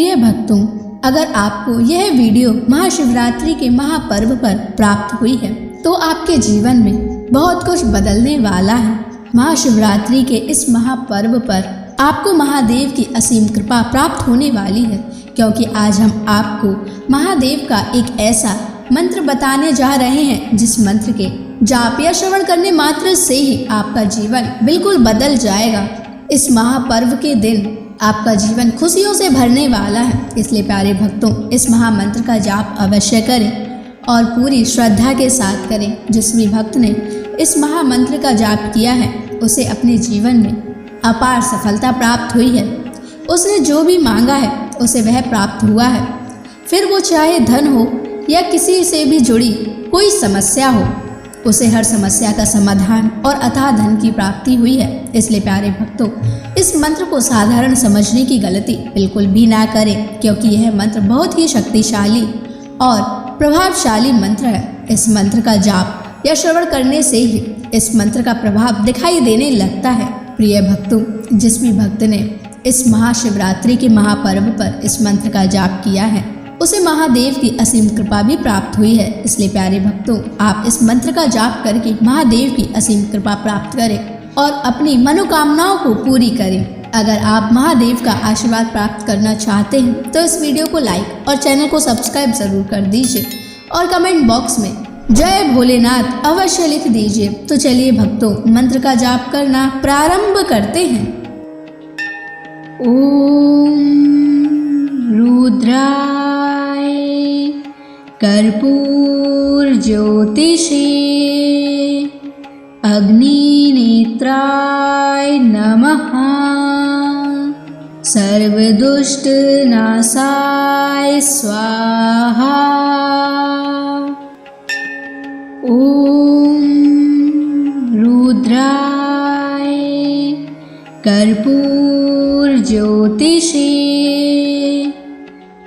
प्रिय भक्तों, अगर आपको यह वीडियो महाशिवरात्रि के महापर्व पर प्राप्त हुई है तो आपके जीवन में बहुत कुछ बदलने वाला है। महाशिवरात्रि के इस महापर्व पर आपको महादेव की असीम कृपा प्राप्त होने वाली है, क्योंकि आज हम आपको महादेव का एक ऐसा मंत्र बताने जा रहे हैं जिस मंत्र के जाप या श्रवण करने मात्र से ही आपका जीवन बिल्कुल बदल जाएगा। इस महापर्व के दिन आपका जीवन खुशियों से भरने वाला है, इसलिए प्यारे भक्तों, इस महामंत्र का जाप अवश्य करें और पूरी श्रद्धा के साथ करें। जिस भी भक्त ने इस महामंत्र का जाप किया है उसे अपने जीवन में अपार सफलता प्राप्त हुई है। उसने जो भी मांगा है उसे वह प्राप्त हुआ है, फिर वो चाहे धन हो या किसी से भी जुड़ी कोई समस्या हो, उसे हर समस्या का समाधान और अथाह धन की प्राप्ति हुई है। इसलिए प्यारे भक्तों, इस मंत्र को साधारण समझने की गलती बिल्कुल भी ना करें, क्योंकि यह मंत्र बहुत ही शक्तिशाली और प्रभावशाली मंत्र है। इस मंत्र का जाप या श्रवण करने से ही इस मंत्र का प्रभाव दिखाई देने लगता है। प्रिय भक्तों, जिस भी भक्त ने इस महाशिवरात्रि के महापर्व पर इस मंत्र का जाप किया है उसे महादेव की असीम कृपा भी प्राप्त हुई है। इसलिए प्यारे भक्तों, आप इस मंत्र का जाप करके महादेव की असीम कृपा प्राप्त करें और अपनी मनोकामनाओं को पूरी करें। अगर आप महादेव का आशीर्वाद प्राप्त करना चाहते हैं तो इस वीडियो को लाइक और चैनल को सब्सक्राइब जरूर कर दीजिए और कमेंट बॉक्स में जय भोलेनाथ अवश्य लिख दीजिए। तो चलिए भक्तों, मंत्र का जाप करना प्रारंभ करते हैं। ओम रुद्राय कर्पूर ज्योतिषे अग्निनेत्राय नमः। सर्वदुष्ट नाशाय स्वाहा। ओम रुद्राय कर्पूर ज्योतिषे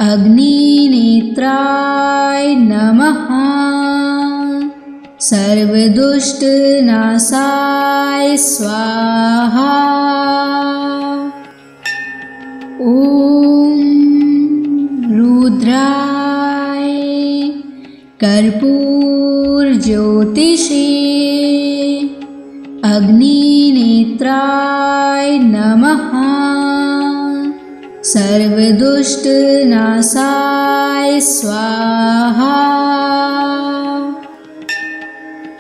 अग्निनेत्राय नमः। सर्वदुष्ट नाशाय स्वाहा। ओम रुद्राय कर्पूर ज्योतिषे अग्निनेत्राय नमः। सर्वदुष्ट नाशाय स्वाहा।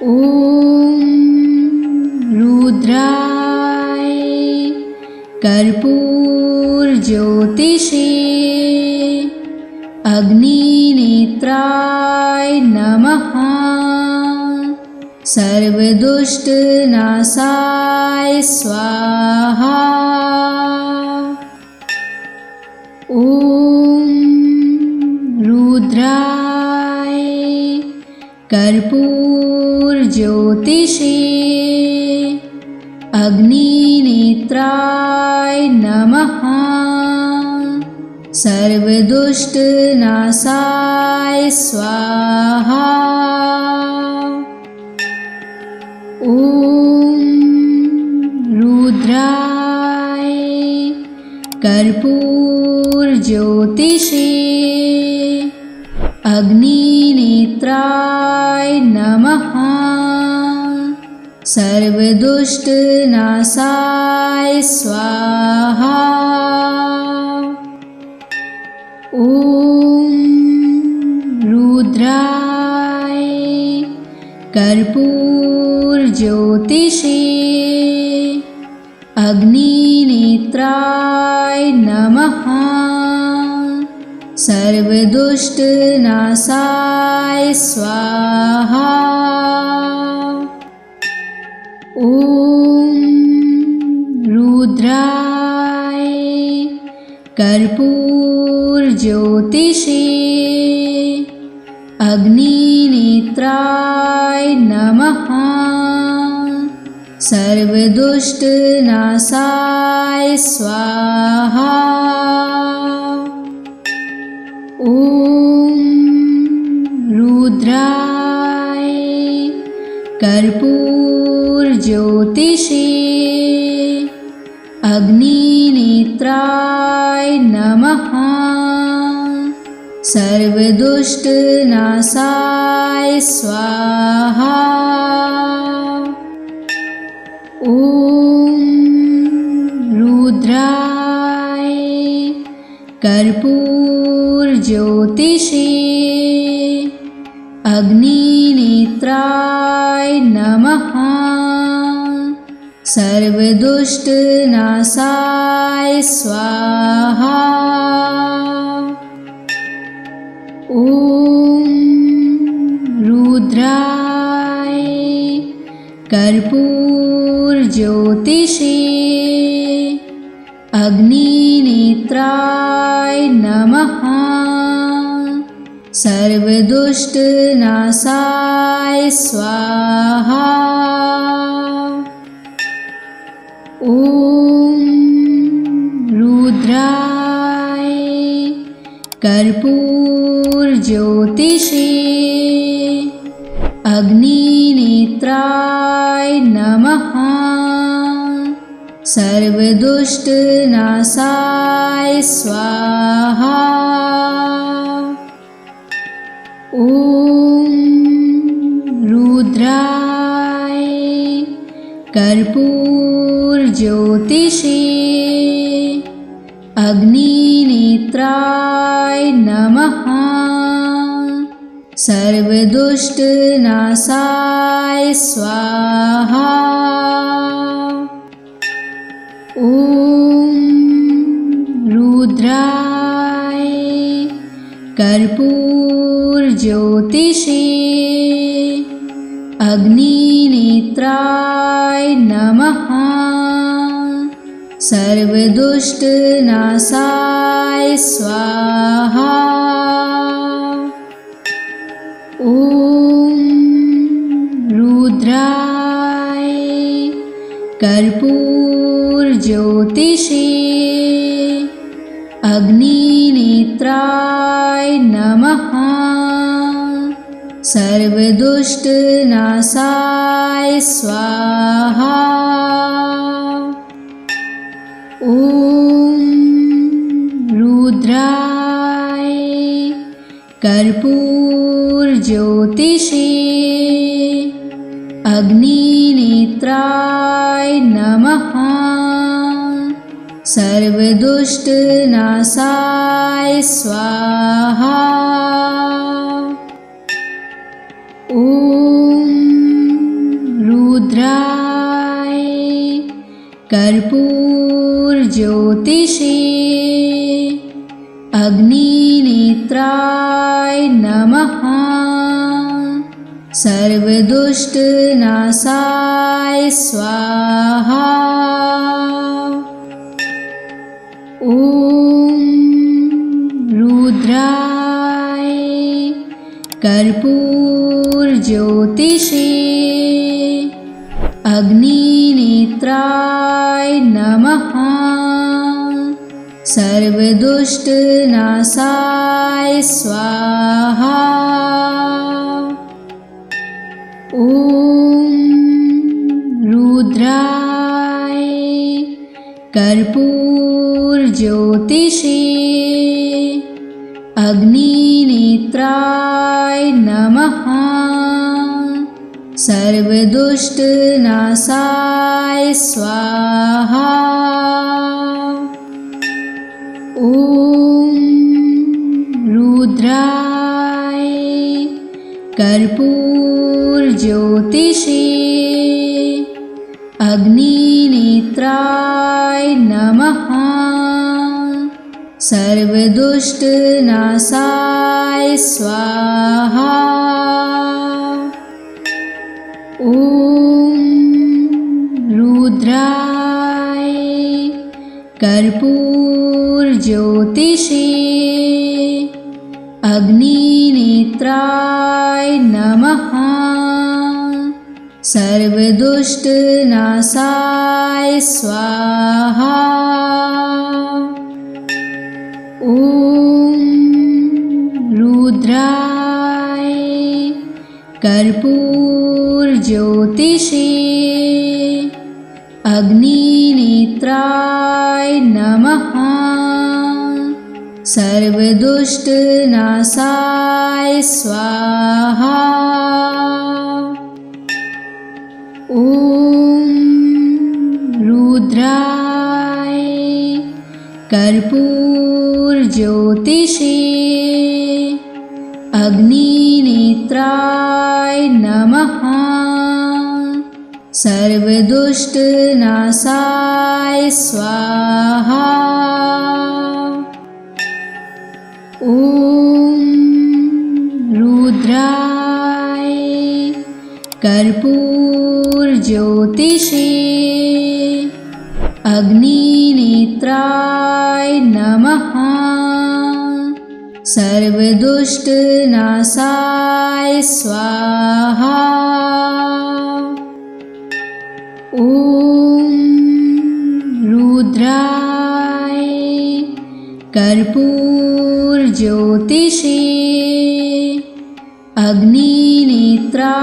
ओम रुद्राय कर्पूर ज्योतिषे अग्निनेत्राय नमः। सर्वदुष्ट नाशाय स्वाहा। ओम रुद्राय कर्पूर ज्योतिषे अग्निनेत्राय नमः। सर्वदुष्ट नाशाय स्वाहा। ओम रुद्राय कर्पूर ज्योतिषे अग्निनेत्राय नमः। सर्वदुष्ट नाशाय स्वाहा। ओम रुद्राय कर्पूर ज्योतिषे अग्निनेत्राय नमः। सर्वदुष्ट नाशाय स्वाहा। ओम रुद्राय कर्पूर ज्योतिषे अग्निनेत्राय नमः। सर्वदुष्ट नाशाय स्वाहा। ओम रुद्राय कर्पूर ज्योतिषे अग्निनेत्राय नमः। सर्वदुष्टनाशाय स्वाहा। ॐ रुद्राय कर्पूरज्योतिषे अग्निनेत्राय नमः। सर्वदुष्टनाशाय स्वाहा। ॐ रुद्राय कर्पूरज्योतिषे अग्निनेत्राय नमः। सर्वदुष्टनाशाय स्वाहा। ॐ रुद्राय कर्पूरज्योतिषे अग्निनेत्राय नमः। सर्वदुष्टनाशाय स्वाहा। ॐ रुद्राय कर्पूरज्योतिषे अग्निनेत्राय नमः। सर्वदुष्टनाशाय स्वाहा। ॐ रुद्राय कर्पूरज्योतिषे अग्निनेत्राय नमः। सर्वदुष्टनाशाय स्वाहा। ॐ रुद्राय कर्पूरज्योतिषे अग्निनेत्राय नमः। सर्वदुष्टनाशाय स्वाहा। ॐ रुद्राय कर्पूरज्योतिषे अग्निनेत्राय नमः। सर्वदुष्टनाशाय स्वाहा। ॐ रुद्राय कर्पूरज्योतिषे अग्निनेत्राय नमः। सर्वदुष्टनाशाय स्वाहा। ॐ रुद्राय कर्पूरज्योतिषे अग्निनेत्राय नमः। सर्वदुष्टनाशाय स्वाहा। ॐ रुद्राय कर्पूरज्योतिषे अग्निनेत्राय नमः। सर्वदुष्टनाशाय स्वाहा। ॐ रुद्राय कर्पूरज्योतिषे अग्निनेत्राय नमः। सर्वदुष्टनाशाय स्वाहा। ॐ रुद्राय कर्पूरज्योतिषे अग्निनेत्राय नमः। सर्वदुष्टनाशाय स्वाहा। ॐ रुद्राय कर्पूरज्योतिषे अग्निनेत्राय नमः। सर्वदुष्टनाशाय स्वाहा। ॐ रुद्राय कर्पूरज्योतिषे अग्निनेत्राय नमः। सर्वदुष्टनाशाय स्वाहा। ॐ रुद्राय कर्पूरज्योतिषे अग्निनेत्राय नमः। सर्वदुष्टनाशाय स्वाहा। ॐ रुद्राय कर्पूरज्योतिषे अग्निनेत्राय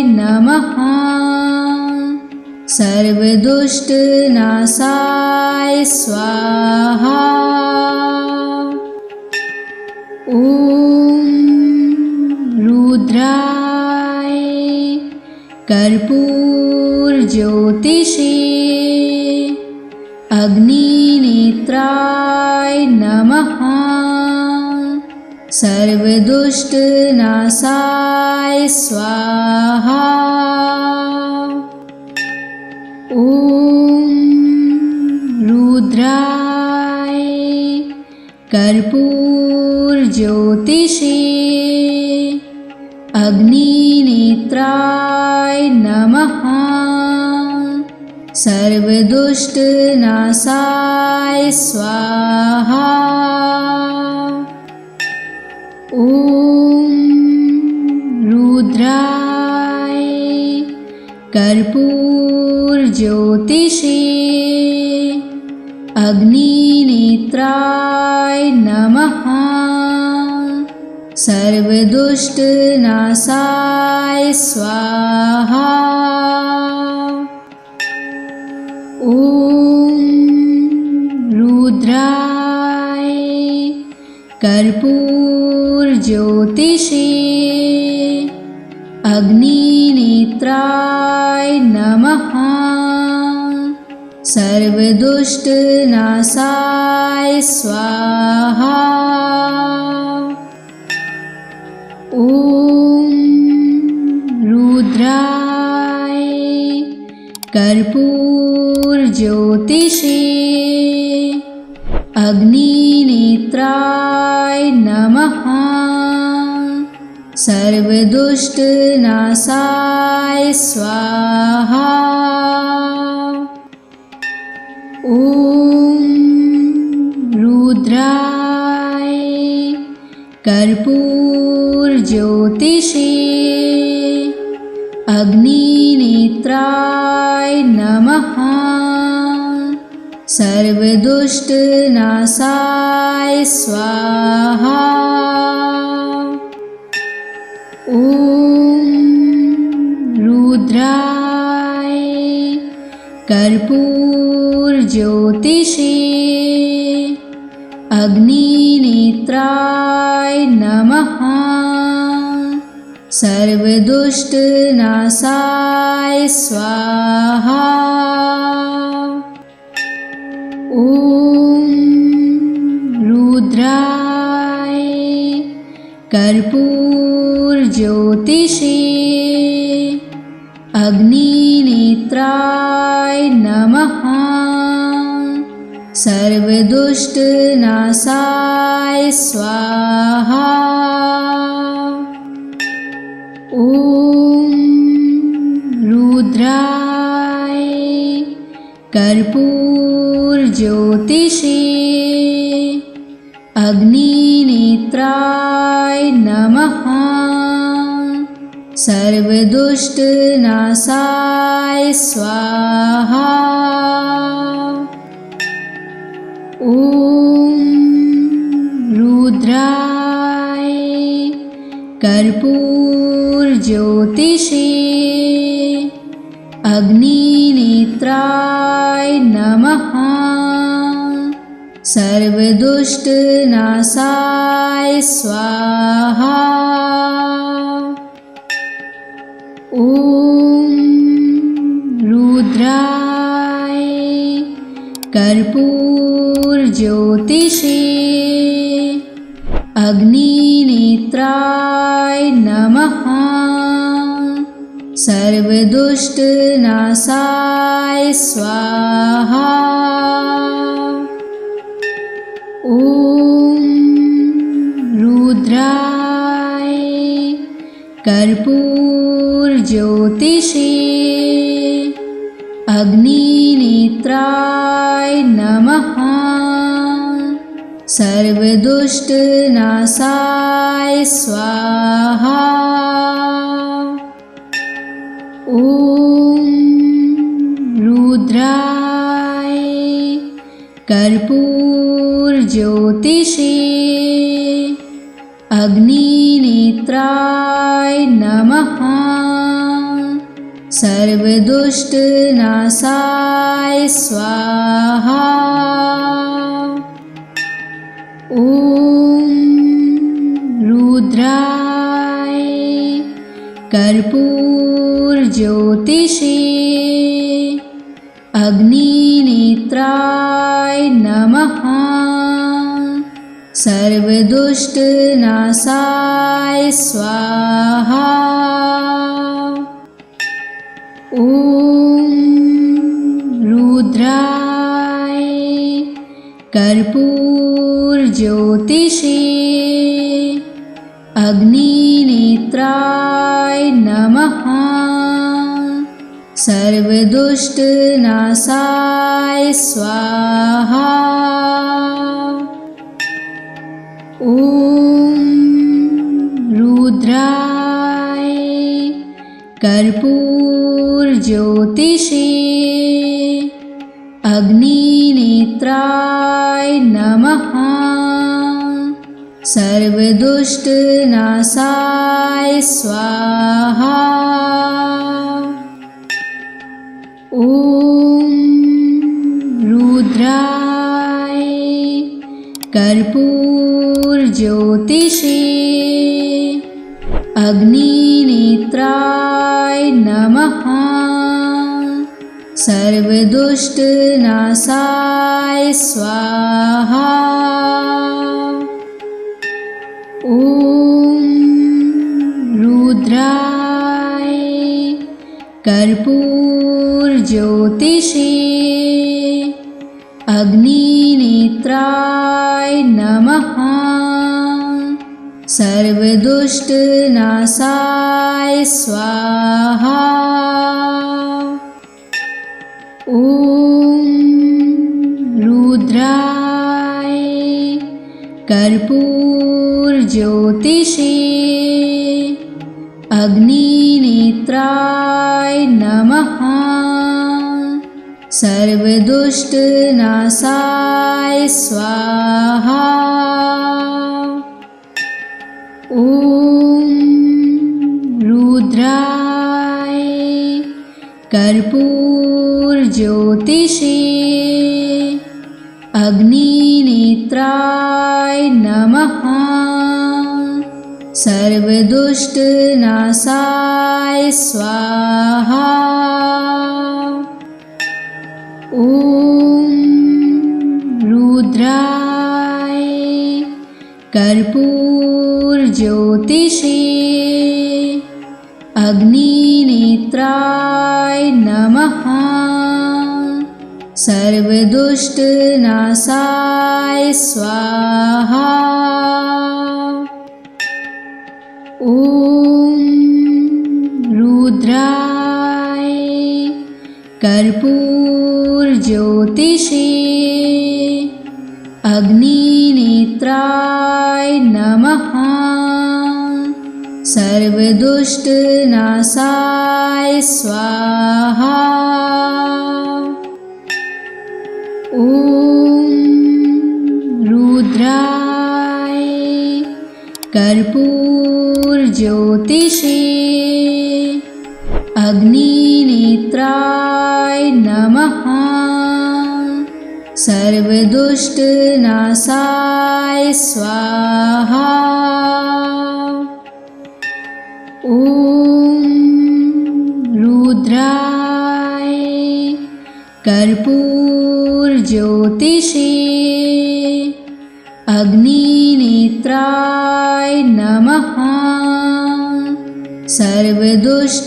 नमः। सर्वदुष्टनाशाय स्वाहा। ॐ रुद्राय कर्पूरज्योतिषे अग्निनेत्राय नमः। सर्वदुष्टनाशाय स्वाहा। ॐ रुद्राय कर्पूरज्योतिषे अग्निनेत्राय नमः। सर्वदुष्टनाशाय स्वाहा। ॐ रुद्राय कर्पूरज्योतिषे अग्निनेत्राय नमः। सर्वदुष्टनाशाय स्वाहा। ॐ रुद्राय कर्पूरज्योतिषे अग्निनेत्राय नमः। सर्वदुष्टनाशाय स्वाहा। ॐ रुद्राय कर्पूरज्योतिषे अग्निनेत्राय नमः। सर्वदुष्टनाशाय स्वाहा। ॐ रुद्राय कर्पूरज्योतिषे अग्निनेत्राय नमः। सर्वदुष्टनाशाय स्वाहा। ॐ रुद्राय कर्पूरज्योतिषे अग्निनेत्राय नमः। सर्वदुष्टनाशाय स्वाहा। ॐ रुद्राय कर्पूरज्योतिषे अग्निनेत्राय नमः। सर्वदुष्टनाशाय स्वाहा। ॐ रुद्राय कर्पूरज्योतिषे अग्निनेत्राय नमः। सर्वदुष्टनाशाय स्वाहा। ॐ रुद्राय कर्पूरज्योतिषे अग्निनेत्राय नमः। सर्वदुष्टनाशाय स्वाहा। ॐ रुद्राय कर्पूरज्योतिषे अग्निनेत्राय नमः। सर्वदुष्टनाशाय स्वाहा। ॐ रुद्राय कर्पूरज्योतिषे अग्निनेत्राय नमः। सर्वदुष्टनाशाय स्वाहा। ॐ रुद्राय कर्पूरज्योतिषे अग्निनेत्राय नमः। सर्वदुष्टनाशाय स्वाहा। ॐ रुद्राय कर्पूरज्योतिषे अग्निनेत्राय नमः। सर्वदुष्टनाशाय स्वाहा। ॐ रुद्राय कर्पूरज्योतिषे अग्निनेत्राय नमः। सर्वदुष्टनाशाय स्वाहा। ॐ रुद्राय कर्पूरज्योतिषे अग्निनेत्राय नमः। सर्वदुष्टनाशाय स्वाहा। ॐ रुद्राय कर्पूरज्योतिषे अग्निनेत्राय नमः। सर्वदुष्टनाशाय स्वाहा। ॐ रुद्राय कर्पूरज्योतिषे अग्निनेत्राय नमः। सर्वदुष्टनाशाय स्वाहा। ॐ रुद्राय कर्पूरज्योतिषे अग्निनेत्राय नमः। सर्वदुष्टनाशाय स्वाहा। ॐ रुद्राय कर्पूरज्योतिषे अग्निनेत्राय नमः। सर्वदुष्टनाशाय स्वाहा। ॐ रुद्राय कर्पूरज्योतिषे अग्निनेत्राय नमः। सर्वदुष्टनाशाय स्वाहा। ॐ रुद्राय कर्पूरज्योतिषे अग्निनेत्राय नमः। सर्वदुष्टनाशाय स्वाहा। ॐ रुद्राय कर्पूरज्योतिषे अग्निनेत्राय नमः। सर्वदुष्टनाशाय स्वाहा। ॐ रुद्राय कर्पूरज्योतिषे अग्निनेत्राय नमः। सर्वदुष्टनाशाय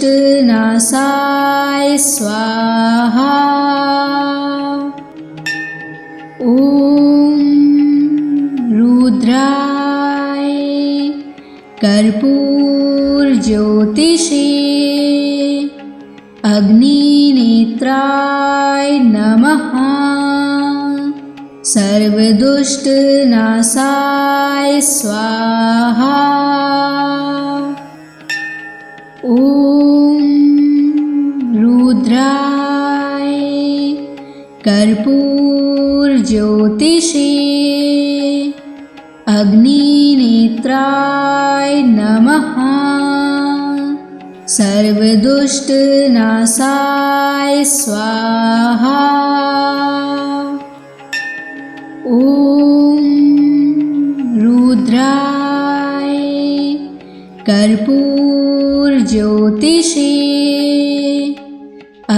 स्वाहा। ॐ रुद्राय कर्पूरज्योतिषे अग्निनेत्राय नमः। सर्वदुष्टनाशाय स्वाहा। ॐ रुद्राय कर्पूरज्योतिषे अग्निनेत्राय नमः। सर्वदुष्टनाशाय स्वाहा। ॐ रुद्राय कर्पूरज्योतिषे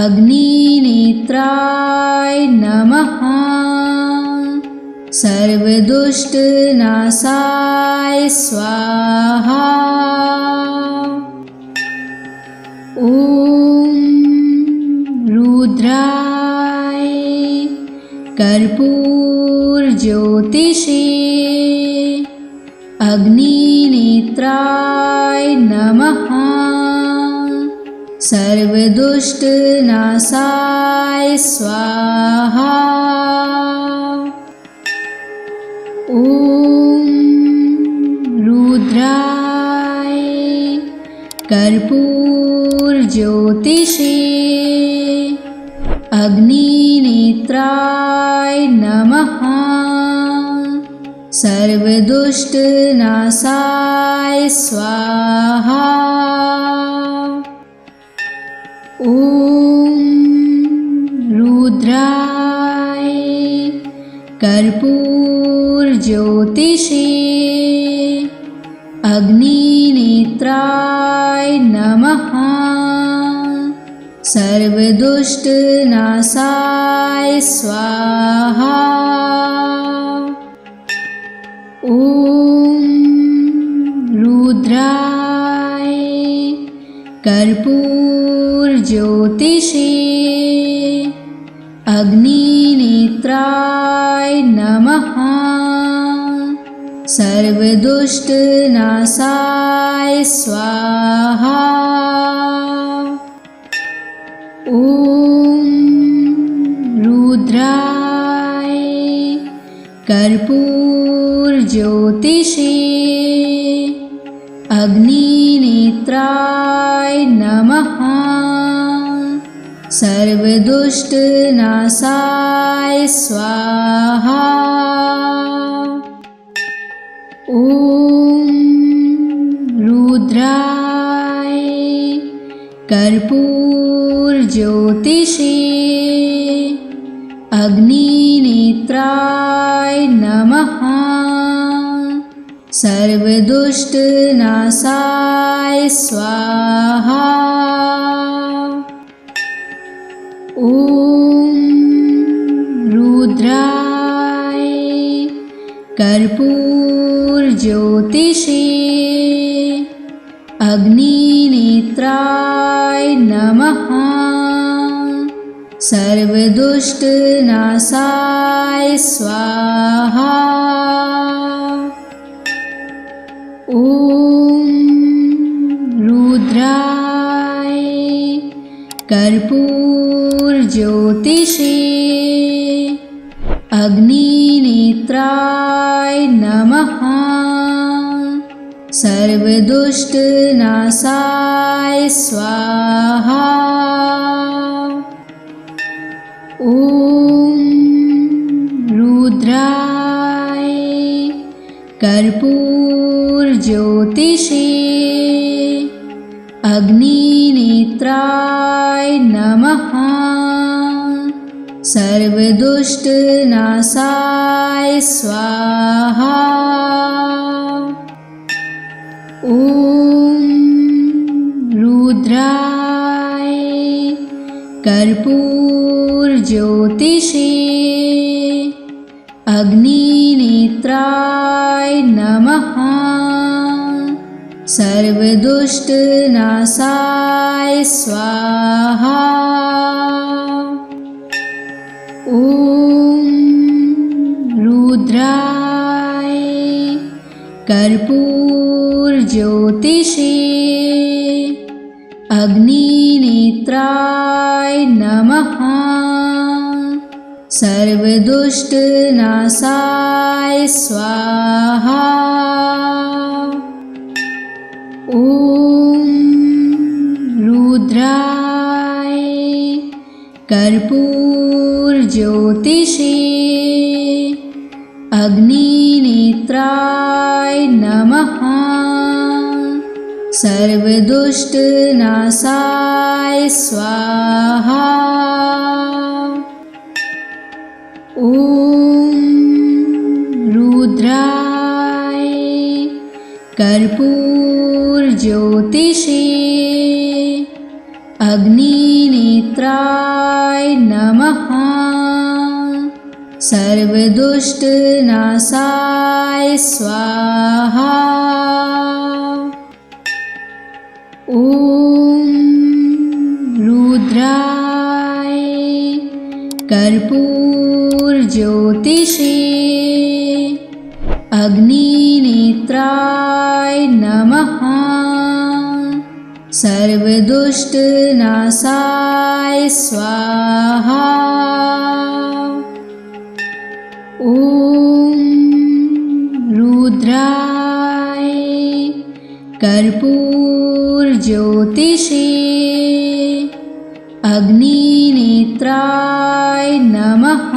अग्निनेत्राय नमः। सर्वदुष्टनाशाय स्वाहा। ॐ रुद्राय कर्पूरज्योतिषे अग्निनेत्राय नमः। सर्वदुष्टनाशाय स्वाहा। ॐ रुद्राय कर्पूरज्योतिषे अग्निनेत्राय नमः। सर्वदुष्टनाशाय स्वाहा। ॐ रुद्राय कर्पूरज्योतिषे अग्निनेत्राय नमः। सर्वदुष्टनाशाय स्वाहा। ॐ रुद्राय कर्पूरज्योतिषे अग्निनेत्राय नमः। सर्वदुष्टनाशाय स्वाहा। ॐ रुद्राय कर्पूरज्योतिषे अग्निनेत्राय नमः। सर्वदुष्टनाशाय स्वाहा। ॐ रुद्राय कर्पूरज्योतिषे अग्निनेत्राय नमः। सर्वदुष्टनाशाय स्वाहा। ॐ रुद्राय कर्पूरज्योतिषे अग्निनेत्राय नमः। सर्वदुष्टनाशाय स्वाहा। ॐ रुद्राय कर्पूरज्योतिषे अग्निनेत्राय नमः। सर्वदुष्टनाशाय स्वाहा। ॐ रुद्राय कर्पूरज्योतिषे अग्निनेत्राय नमः। सर्वदुष्टनाशाय स्वाहा। ॐ रुद्राय कर्पूरज्योतिषे अग्निनेत्राय नमः। सर्वदुष्टनाशाय स्वाहा। ॐ रुद्राय कर्पूरज्योतिषे अग्निनेत्राय नमः। सर्वदुष्टनाशाय स्वाहा। ॐ रुद्राय कर्पूरज्योतिषे अग्निनेत्राय नमः। सर्वदुष्टनाशाय स्वाहा। ॐ रुद्राय कर्पूरज्योतिषे अग्निनेत्राय नमः। सर्वदुष्टनाशाय स्वाहा। ॐ रुद्राय कर्पूरज्योतिषे अग्निनेत्राय नमः। सर्वदुष्टनाशाय स्वाहा। ॐ रुद्राय कर्पूरज्योतिषे अग्निनेत्राय नमः।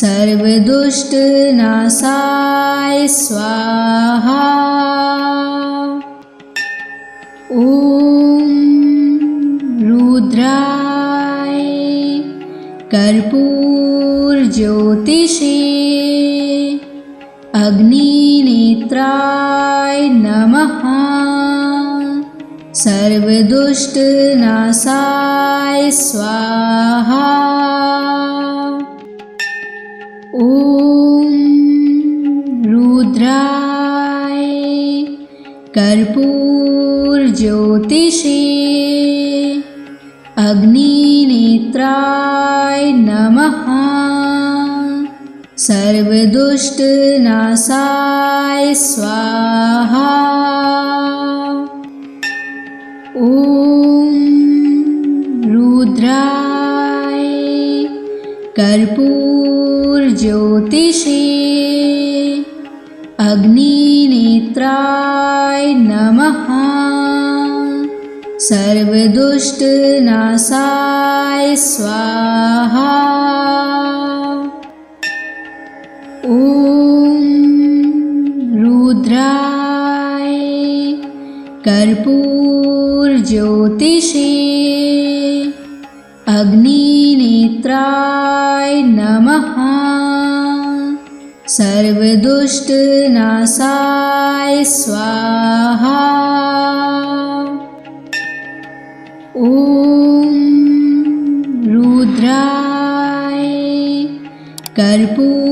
सर्वदुष्टनाशाय स्वाहा। ॐ रुद्राय कर्पूरज्योतिषे अग्निनेत्राय नमः। सर्वदुष्टनाशाय स्वाहा। ॐ रुद्राय कर्पूरज्योतिषे अग्निनेत्राय नमः। सर्वदुष्टनाशाय स्वाहा। ॐ रुद्राय कर्पूरज्योतिषे अग्निनेत्राय नमः। सर्वदुष्टनाशाय स्वाहा। ॐ रुद्राय कर्पूरज्योतिषे अग्निनेत्राय नमः। सर्वदुष्टनाशाय स्वाहा। ॐ रुद्राय कर्पूरज्योतिषे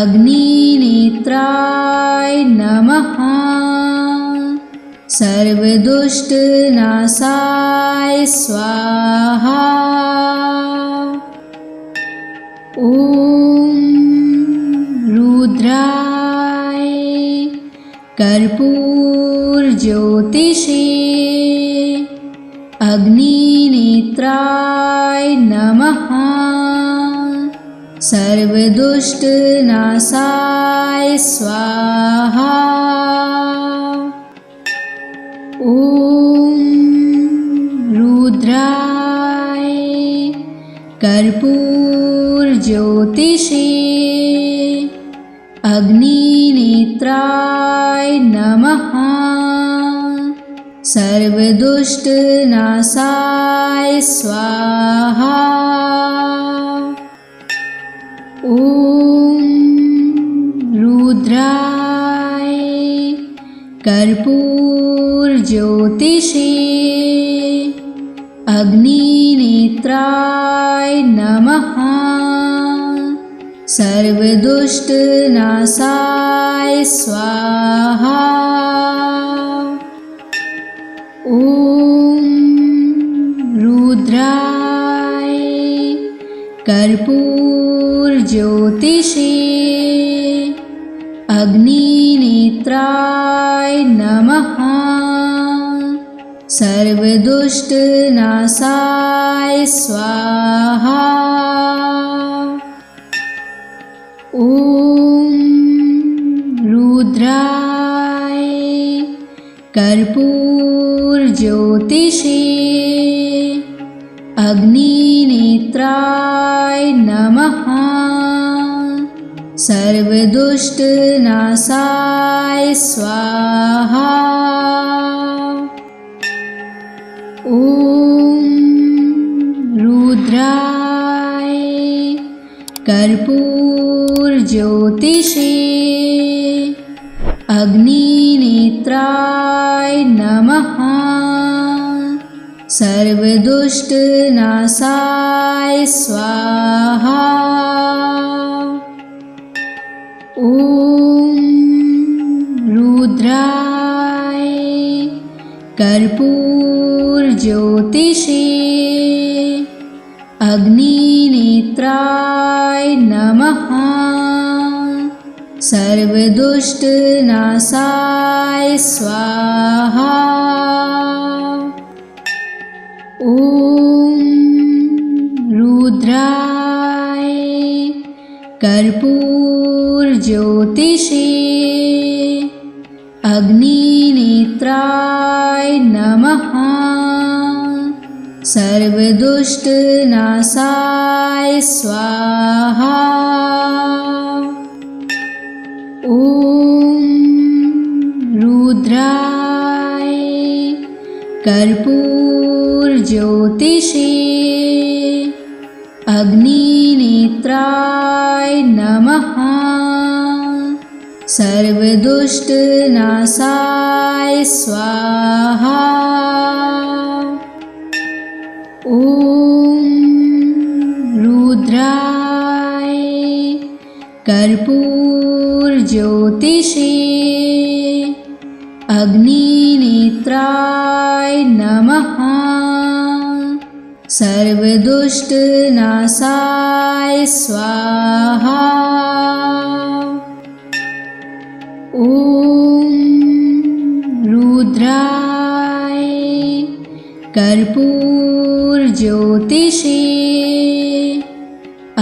अग्निनेत्राय नमः। सर्वदुष्टनाशाय स्वाहा। ॐ रुद्राय कर्पूरज्योतिषे अग्निनेत्राय नमः। सर्वदुष्टनाशाय स्वाहा। ॐ रुद्राय कर्पूरज्योतिषे अग्निनेत्राय नमः। सर्वदुष्टनाशाय स्वाहा। ॐ रुद्राय कर्पूरज्योतिषे अग्निनेत्राय नमः। सर्वदुष्टनाशाय स्वाहा। ॐ रुद्राय कर्पूरज्योतिषे अग्निनेत्राय नमः। सर्वदुष्टनाशाय स्वाहा। ॐ रुद्राय कर्पूरज्योतिषे अग्निनेत्राय नमः। सर्वदुष्टनाशाय स्वाहा। ॐ रुद्राय कर्पूरज्योतिषे अग्निनेत्राय नमः। सर्वदुष्टनाशाय स्वाहा। ॐ रुद्राय कर्पूरज्योतिषे अग्निनेत्राय नमः। सर्वदुष्टनाशाय स्वाहा। ॐ रुद्राय कर्पूरज्योतिषे अग्निनेत्राय नमः। सर्वदुष्टनाशाय स्वाहा। ॐ रुद्राय कर्पूरज्योतिषे अग्निनेत्राय नमः। सर्वदुष्टनाशाय स्वाहा। ॐ रुद्राय कर्पूरज्योतिषे अग्निनेत्राय नमः। सर्वदुष्टनाशाय स्वाहा। ॐ रुद्राय कर्पूरज्योतिषे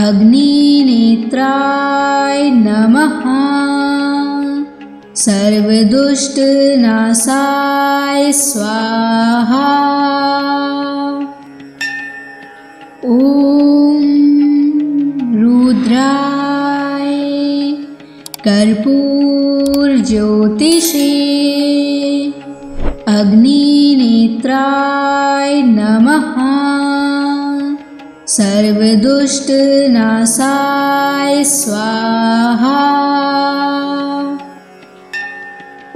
अग्निनेत्राय नमः। सर्वदुष्टनाशाय स्वाहा। ॐ रुद्राय कर्पूरज्योतिषे अग्निनेत्राय नमः। सर्वदुष्टनाशाय स्वाहा।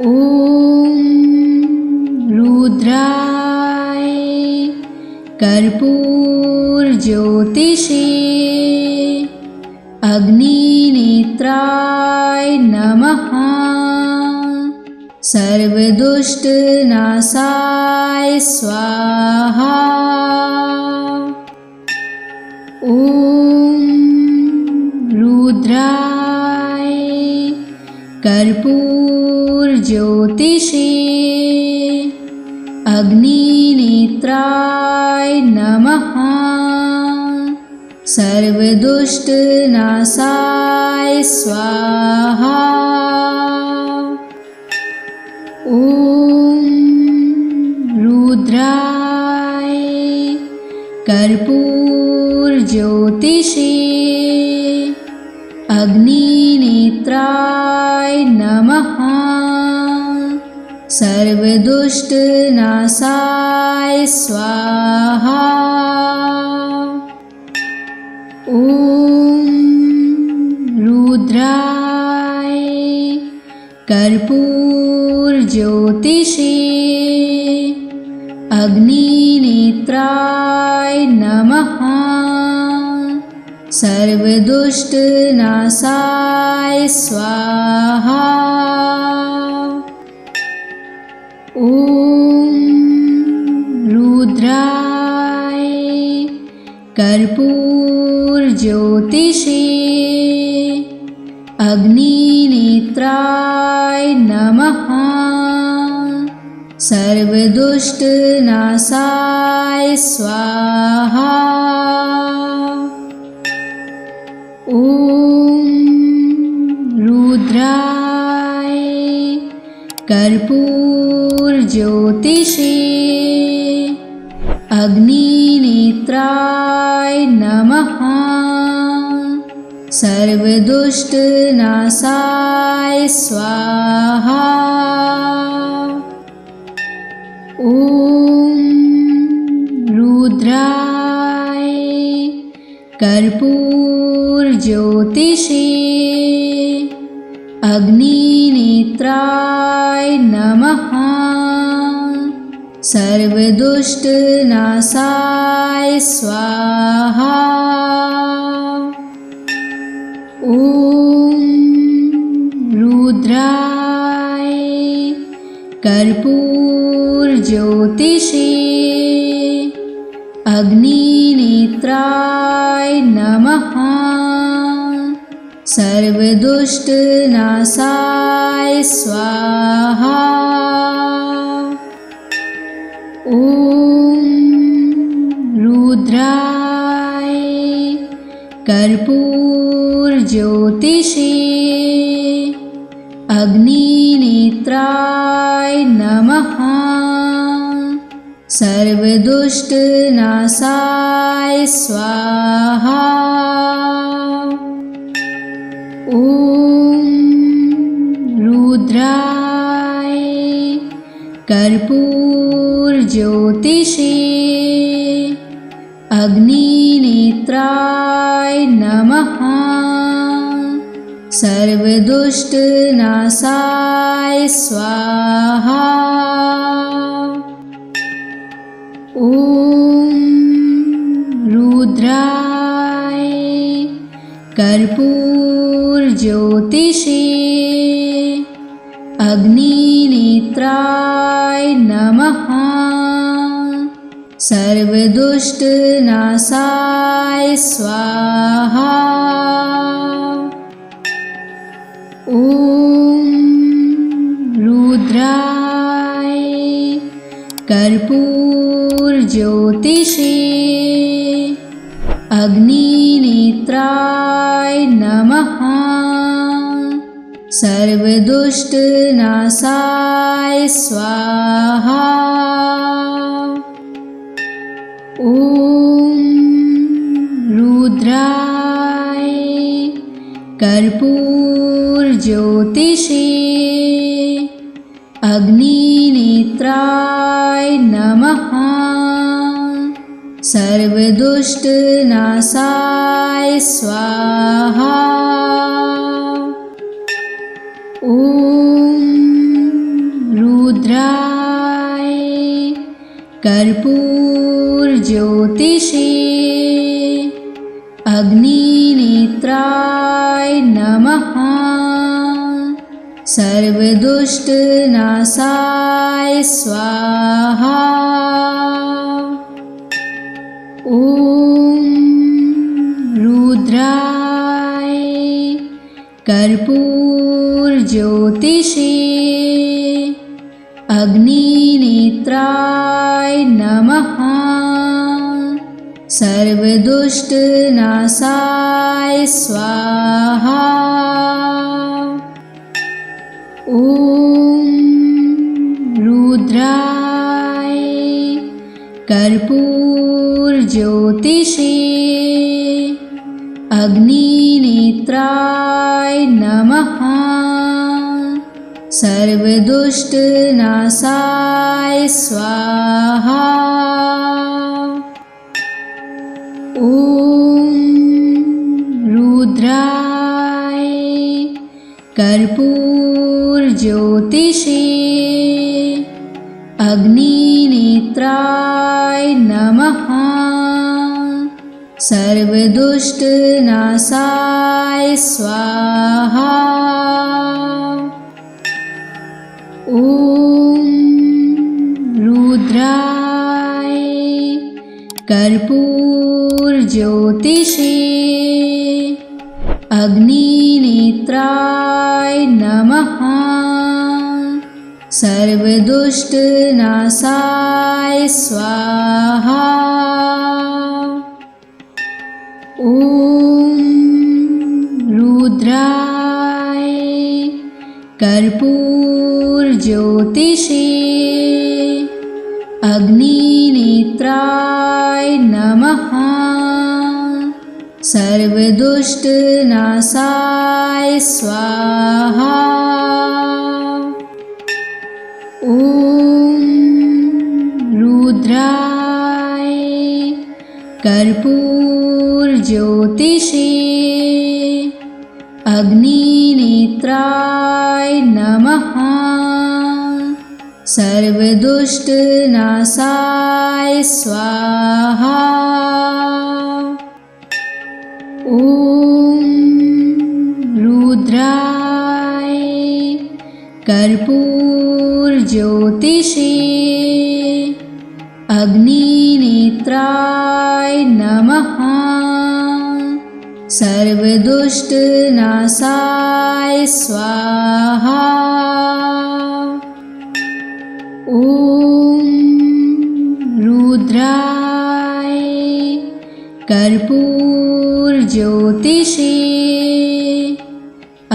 ॐ रुद्राय कर्पूरज्योतिषे अग्निनेत्राय नमः। सर्वदुष्टनाशाय स्वाहा। ॐ रुद्राय कर्पूरज्योतिषे अग्निनेत्राय नमः। सर्वदुष्टनाशाय स्वाहा। ॐ रुद्राय कर्पूरज्योतिषे अग्निनेत्राय नमः। सर्वदुष्टनाशाय स्वाहा। ॐ रुद्राय कर्पूरज्योतिषे अग्निनेत्राय नमः। सर्वदुष्टनाशाय स्वाहा। ॐ रुद्राय कर्पूरज्योतिषे अग्निनेत्राय नमः। सर्वदुष्टनाशाय स्वाहा। ॐ रुद्राय कर्पूरज्योतिषे अग्निनेत्राय नमः। सर्वदुष्टनाशाय स्वाहा। ॐ रुद्राय कर्पूरज्योतिषे अग्निनेत्राय नमः। सर्वदुष्टनाशाय स्वाहा। ॐ रुद्राय कर्पूरज्योतिषे अग्निनेत्राय नमः। सर्वदुष्टनाशाय स्वाहा। ॐ रुद्राय कर्पूरज्योतिषे अग्निनेत्राय नमः। सर्वदुष्टनाशाय स्वाहा। ॐ रुद्राय कर्पूरज्योतिषे अग्निनेत्राय नमः। सर्वदुष्टनाशाय स्वाहा। ॐ रुद्राय कर्पूरज्योतिषे अग्निनेत्राय नमः। सर्वदुष्टनाशाय स्वाहा। ॐ रुद्राय कर्पूरज्योतिषे अग्निनेत्राय नमः। सर्वदुष्टनाशाय स्वाहा। ॐ रुद्राय कर्पूरज्योतिषे अग्निनेत्राय नमः। सर्वदुष्टनाशाय स्वाहा। ॐ रुद्राय कर्पूरज्योतिषे अग्निनेत्राय नमः। सर्वदुष्टनाशाय स्वाहा। ॐ रुद्राय कर्पूरज्योतिषे अग्निनेत्राय नमः। सर्वदुष्टनाशाय स्वाहा। ॐ रुद्राय कर्पूरज्योतिषे अग्निनेत्राय नमः। सर्वदुष्टनाशाय स्वाहा। ॐ रुद्राय कर्पूरज्योतिषे अग्निनेत्राय नमः। सर्वदुष्टनाशाय स्वाहा। ॐ रुद्राय कर्पूरज्योतिषे अग्निनेत्राय नमः। सर्वदुष्टनाशाय स्वाहा। ॐ रुद्राय कर्पूरज्योतिषे अग्निनेत्राय नमः। सर्वदुष्टनाशाय स्वाहा। ॐ रुद्राय कर्पूरज्योतिषे अग्निनेत्राय नमः। सर्वदुष्टनाशाय स्वाहा। ॐ रुद्राय कर्पूरज्योतिषे अग्निनेत्राय नमः। सर्वदुष्टनाशाय स्वाहा। ॐ रुद्राय कर्पूरज्योतिषे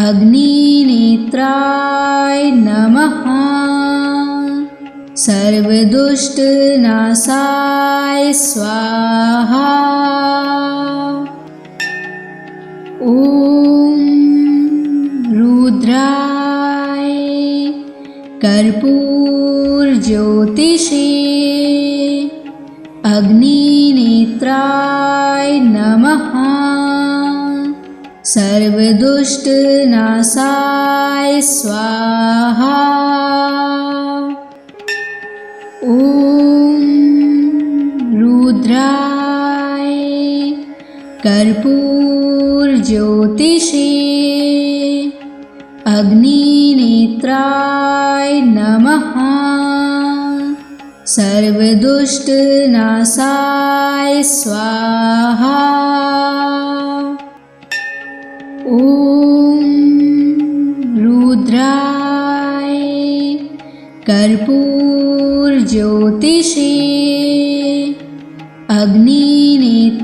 अग्निनेत्राय नमः। सर्वदुष्टनाशाय स्वाहा। ॐ रुद्राय कर्पूरज्योतिषे अग्निनेत्राय नमः। सर्वदुष्टनाशाय स्वाहा। ॐ रुद्राय कर्पूरज्योतिषे अग्निनेत्राय नमः। सर्वदुष्टनाशाय स्वाहा। ॐ रुद्राय कर्पूरज्योतिषे अग्निनेत्राय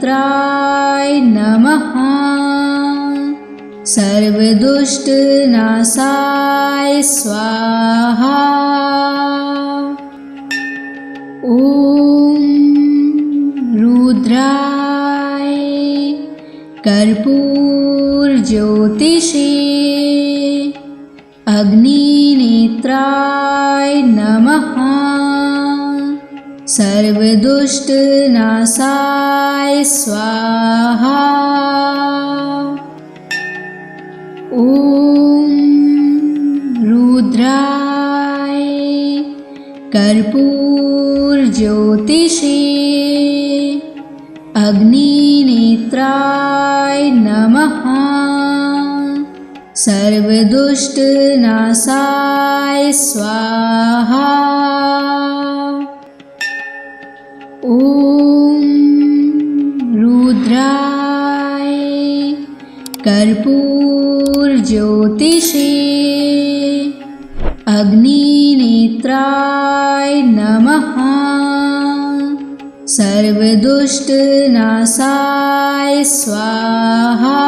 नमः। सर्वदुष्टनाशाय स्वाहा। ॐ रुद्राय कर्पूरज्योतिषे अग्निनेत्राय नमः। सर्वदुष्टनाशाय स्वाहा। ॐ रुद्राय कर्पूरज्योतिषे अग्निनेत्राय नमः। सर्वदुष्टनाशाय स्वाहा। ॐ रुद्राय कर्पूरज्योतिषे अग्निनेत्राय नमः। सर्वदुष्टनाशाय स्वाहा।